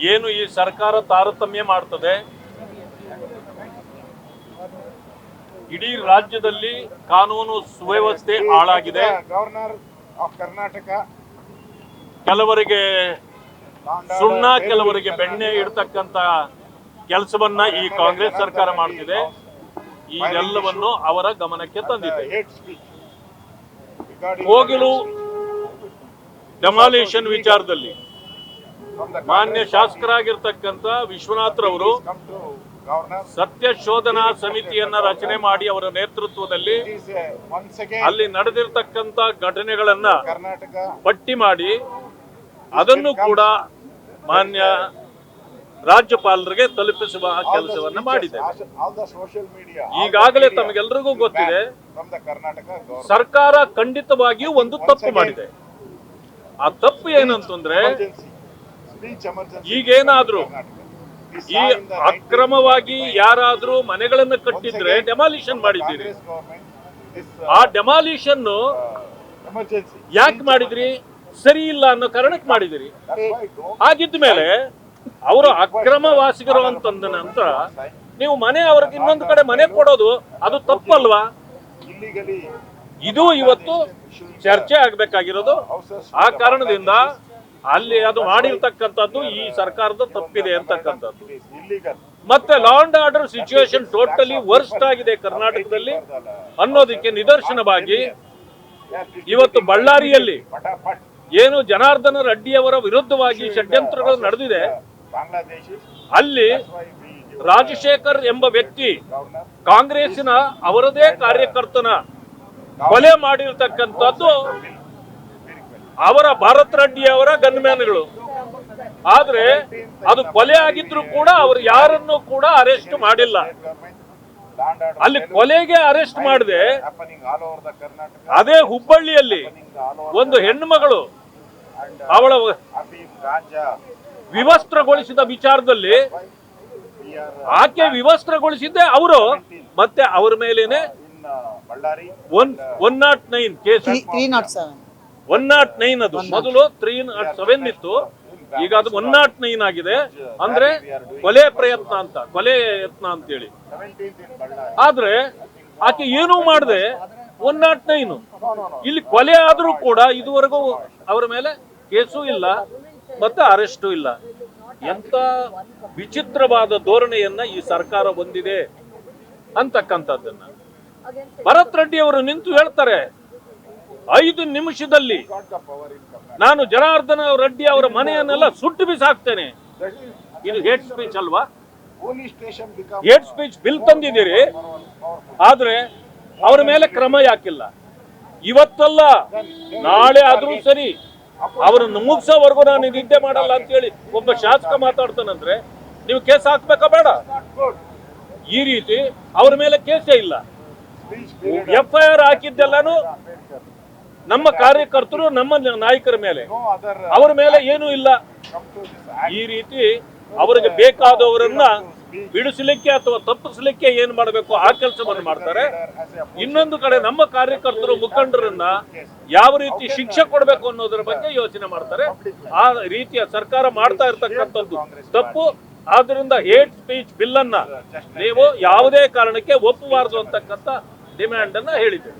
ಏನು ಈ ಸರ್ಕಾರ ತಾರತಮ್ಯ ಮಾಡ್ತದೆ, ಇಡೀ ರಾಜ್ಯದಲ್ಲಿ ಕಾನೂನು ಸುವ್ಯವಸ್ಥೆ ಹಾಳಾಗಿದೆ. ಗವರ್ನರ್ ಆಫ್ ಕರ್ನಾಟಕ ಕೆಲವರಿಗೆ ಸುಣ್ಣ ಕೆಲವರಿಗೆ ಬೆಣ್ಣೆ ಇಡ್ತಕ್ಕಂತ ಕೆಲಸವನ್ನ ಈ ಕಾಂಗ್ರೆಸ್ ಸರ್ಕಾರ ಮಾಡ್ತಿದೆ. ಇದೆಲ್ಲವನ್ನು ಅವರ ಗಮನಕ್ಕೆ ತಂದಿದೆ. ಕೋಗಿಲು ಡೆಮಾಲಿಷನ್ ವಿಚಾರದಲ್ಲಿ ಮಾನ್ಯ ಶಾಸಕರಾಗಿರ್ತಕ್ಕಂಥ ವಿಶ್ವನಾಥ್ರವರು ಸತ್ಯ ಶೋಧನಾ ಸಮಿತಿಯನ್ನ ರಚನೆ ಮಾಡಿ ಅವರ ನೇತೃತ್ವದಲ್ಲಿ ಅಲ್ಲಿ ನಡೆದಿರ್ತಕ್ಕಂಥ ಘಟನೆಗಳನ್ನ ಪಟ್ಟಿ ಮಾಡಿ ಅದನ್ನು ಕೂಡ ಮಾನ್ಯ ರಾಜ್ಯಪಾಲರಿಗೆ ತಲುಪಿಸುವ ಕೆಲಸವನ್ನ ಮಾಡಿದೆ. ಈಗಾಗಲೇ ತಮಗೆಲ್ಲರಿಗೂ ಗೊತ್ತಿದೆ, ಸರ್ಕಾರ ಖಂಡಿತವಾಗಿಯೂ ಒಂದು ತಪ್ಪು ಮಾಡಿದೆ. ಆ ತಪ್ಪು ಏನಂತಂದ್ರೆ, ಈಗೇನಾದ್ರೂ ಈ ಅಕ್ರಮವಾಗಿ ಯಾರಾದ್ರೂ ಮನೆಗಳನ್ನು ಕಟ್ಟಿದ್ರೆ ಡೆಮಾಲಿಷನ್ ಮಾಡಿದ್ದೀರಿ. ಆ ಡೆಮಾಲಿಷನ್ ಯಾಕೆ ಮಾಡಿದ್ರಿ? ಸರಿ ಇಲ್ಲ ಅನ್ನೋ ಕಾರಣಕ್ಕೆ ಮಾಡಿದಿರಿ. ಹಾಗಿದ್ದ ಮೇಲೆ ಅವರು ಅಕ್ರಮ ವಾಸಿಗರು ಅಂತಂದ ನಂತರ ನೀವು ಮನೆ ಅವ್ರಿಗೆ ಇನ್ನೊಂದು ಕಡೆ ಮನೆ ಕೊಡೋದು ಅದು ತಪ್ಪಲ್ವಾ? ಇದು ಇವತ್ತು ಚರ್ಚೆ ಆಗ್ಬೇಕಾಗಿರೋದು. ಆ ಕಾರಣದಿಂದ ಅಲ್ಲಿ ಅದು ಮಾಡಿರ್ತಕ್ಕಂಥದ್ದು ಈ ಸರ್ಕಾರದ ತಪ್ಪಿದೆ ಅಂತಕ್ಕಂಥದ್ದು. ಮತ್ತೆ law and order situation totally worst ಆಗಿದೆ ಕರ್ನಾಟಕದಲ್ಲಿ ಅನ್ನೋದಕ್ಕೆ ನಿದರ್ಶನವಾಗಿ ಇವತ್ತು ಬಳ್ಳಾರಿಯಲ್ಲಿ ಏನು ಜನಾರ್ದನ ರೆಡ್ಡಿಯವರ ವಿರುದ್ಧವಾಗಿ ಷಡ್ಯಂತ್ರಗಳು ನಡೆದಿದೆ. ಅಲ್ಲಿ ರಾಜಶೇಖರ್ ಎಂಬ ವ್ಯಕ್ತಿ ಕಾಂಗ್ರೆಸ್ಸಿನ ಅವರದೇ ಕಾರ್ಯಕರ್ತನ ಕೊಲೆ ಮಾಡಿರ್ತಕ್ಕಂಥದ್ದು ಅವರ ಭಾರತ್ ರೆಡ್ಡಿ ಅವರ ಗನ್ಮ್ಯಾನ್ಗಳು. ಆದ್ರೆ ಅದು ಕೊಲೆ ಆಗಿದ್ರು ಕೂಡ ಅವರು ಯಾರನ್ನು ಕೂಡ ಅರೆಸ್ಟ್ ಮಾಡಿಲ್ಲ. ಅಲ್ಲಿ ಕೊಲೆಗೆ ಅರೆಸ್ಟ್ ಮಾಡದೆ ಅದೇ ಹುಬ್ಬಳ್ಳಿಯಲ್ಲಿ ಒಂದು ಹೆಣ್ಣು ಮಗಳು ಅವಳ ವಿವಸ್ತ್ರಗೊಳಿಸಿದ ವಿಚಾರದಲ್ಲಿ ಆಕೆ ವಿವಸ್ತ್ರಗೊಳಿಸಿದ್ದೆ ಅವರು. ಮತ್ತೆ ಅವರ ಮೇಲೇನೆ 109 ಕೇಸ್, 109 ಅದು ಮೊದಲು 307 ಇತ್ತು, ಈಗ ಅದು 109 ಆಗಿದೆ. ಅಂದ್ರೆ ಕೊಲೆ ಪ್ರಯತ್ನ ಅಂತ, ಕೊಲೆ ಯತ್ನ ಅಂತೇಳಿ. ಆದ್ರೆ ಆಕೆ ಏನೂ ಮಾಡದೆ 109, ಇಲ್ಲಿ ಕೊಲೆ ಆದ್ರೂ ಕೂಡ ಇದುವರೆಗೂ ಅವರ ಮೇಲೆ ಕೇಸು ಇಲ್ಲ ಮತ್ತೆ ಅರೆಸ್ಟು ಇಲ್ಲ. ಎಂತ ವಿಚಿತ್ರವಾದ ಧೋರಣೆಯನ್ನ ಈ ಸರ್ಕಾರ ಹೊಂದಿದೆ ಅಂತಕ್ಕಂಥದ್ದನ್ನ ಭರತ್ ರೆಡ್ಡಿ ಅವರು ನಿಂತು ಹೇಳ್ತಾರೆ, 5 ನಿಮಿಷದಲ್ಲಿ ನಾನು ಜನಾರ್ದನ ರೆಡ್ಡಿ ಅವರ ಮನೆಯನ್ನೆಲ್ಲ ಸುಟ್ಟು ಬಿಸಾಕ್ತೇನೆ. ಇದು ಹೇಟ್ ಸ್ಪೀಚ್ ಅಲ್ವಾ? ಹೇಟ್ ಸ್ಪೀಚ್ ಬಿಲ್ ತಂದಿದ್ದೀರಿ, ಆದ್ರೆ ಅವರ ಮೇಲೆ ಕ್ರಮ ಯಾಕಿಲ್ಲ? ಇವತ್ತಲ್ಲ ನಾಳೆ ಆದ್ರೂ ಸರಿ ಅವರನ್ನು ಮುಗಿಸೋವರೆಗೂ ನಾನು ನಿದ್ದೆ ಮಾಡಲ್ಲ ಅಂತ ಹೇಳಿ ಒಬ್ಬ ಶಾಸಕ ಮಾತಾಡ್ತಾನಂದ್ರೆ ನೀವು ಕೇಸ್ ಹಾಕ್ಬೇಕಾ ಬೇಡ? ಈ ರೀತಿ ಅವರ ಮೇಲೆ ಕೇಸೇ ಇಲ್ಲ. FIR ಹಾಕಿದ್ದೆಲ್ಲಾನು ನಮ್ಮ ಕಾರ್ಯಕರ್ತರು, ನಮ್ಮ ನಾಯಕರ ಮೇಲೆ, ಅವರ ಮೇಲೆ ಏನೂ ಇಲ್ಲ. ಈ ರೀತಿ ಅವರಿಗೆ ಬೇಕಾದವರನ್ನ ಬಿಡಿಸಲಿಕ್ಕೆ ಅಥವಾ ತಪ್ಪಿಸಲಿಕ್ಕೆ ಏನ್ ಮಾಡಬೇಕು ಆ ಕೆಲಸವನ್ನು ಮಾಡ್ತಾರೆ. ಇನ್ನೊಂದು ಕಡೆ ನಮ್ಮ ಕಾರ್ಯಕರ್ತರು, ಮುಖಂಡರನ್ನ ಯಾವ ರೀತಿ ಶಿಕ್ಷೆ ಕೊಡಬೇಕು ಅನ್ನೋದ್ರ ಬಗ್ಗೆ ಯೋಚನೆ ಮಾಡ್ತಾರೆ. ಆ ರೀತಿಯ ಸರ್ಕಾರ ಮಾಡ್ತಾ ಇರ್ತಕ್ಕಂಥದ್ದು ತಪ್ಪು. ಆದ್ರಿಂದ ಹೇಟ್ ಸ್ಪೀಚ್ ಬಿಲ್ ಅನ್ನ ನೀವು ಯಾವುದೇ ಕಾರಣಕ್ಕೆ ಒಪ್ಪಬಾರದು ಅಂತಕ್ಕಂಥ ಡಿಮ್ಯಾಂಡ್ ಅನ್ನ ಹೇಳಿದ್ದೇವೆ.